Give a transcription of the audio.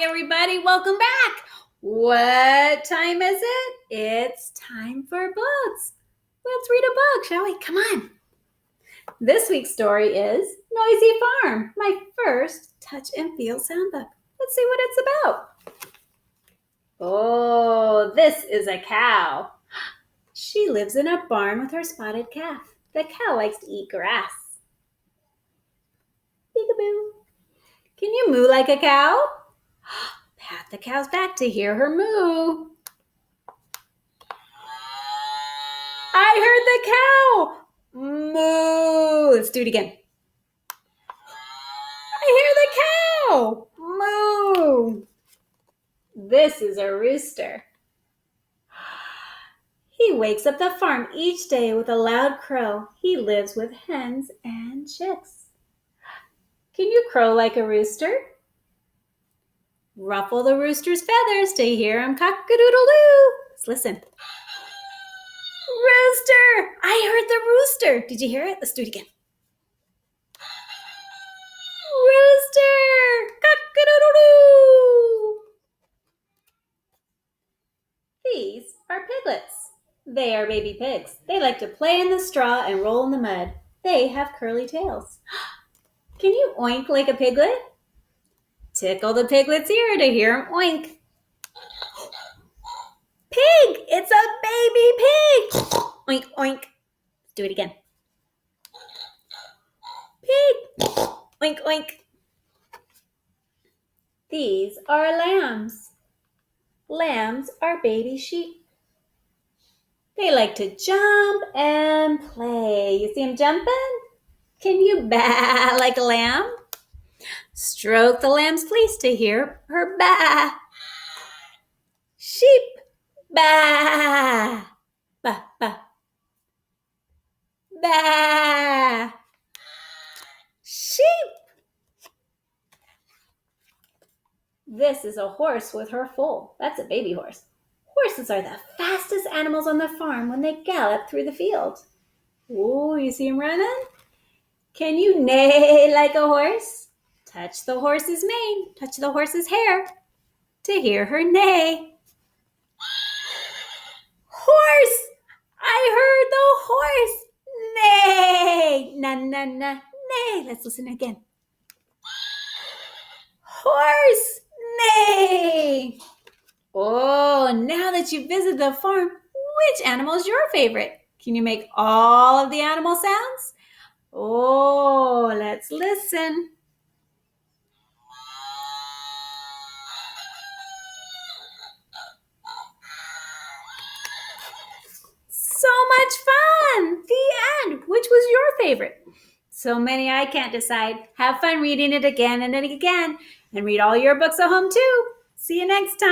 Everybody, welcome back. What time is it? It's time for books. Let's read a book, shall we? Come on. This week's story is Noisy Farm, my first touch and feel sound book. Let's see what it's about. Oh, this is a cow. She lives in a barn with her spotted calf. The cow likes to eat grass. Peekaboo. Can you moo like a cow? Pat the cow's back to hear her moo. I heard the cow. Moo. Let's do it again. I hear the cow. Moo. This is a rooster. He wakes up the farm each day with a loud crow. He lives with hens and chicks. Can you crow like a rooster? Ruffle the rooster's feathers to hear him cock-a-doodle-doo. Let's listen. Rooster! I heard the rooster. Did you hear it? Let's do it again. Rooster! Cock-a-doodle-doo! These are piglets. They are baby pigs. They like to play in the straw and roll in the mud. They have curly tails. Can you oink like a piglet? Tickle the piglet's ear to hear him oink. Pig! It's a baby pig! Oink, oink. Let's do it again. Pig! Oink, oink. These are lambs. Lambs are baby sheep. They like to jump and play. You see them jumping? Can you baa like a lamb? Stroke the lamb's fleece to hear her baa. Sheep, baa. Ba, ba. Baa. Sheep. This is a horse with her foal. That's a baby horse. Horses are the fastest animals on the farm when they gallop through the field. Oh, you see them running? Can you neigh like a horse? Touch the horse's mane, touch the horse's hair to hear her neigh. Horse! I heard the horse neigh. Na, na, na, neigh. Let's listen again. Horse neigh. Oh, now that you've visited the farm, which animal is your favorite? Can you make all of the animal sounds? Oh, let's listen. So much fun! The end! Which was your favorite? So many I can't decide. Have fun reading it again and again. And read all your books at home too. See you next time.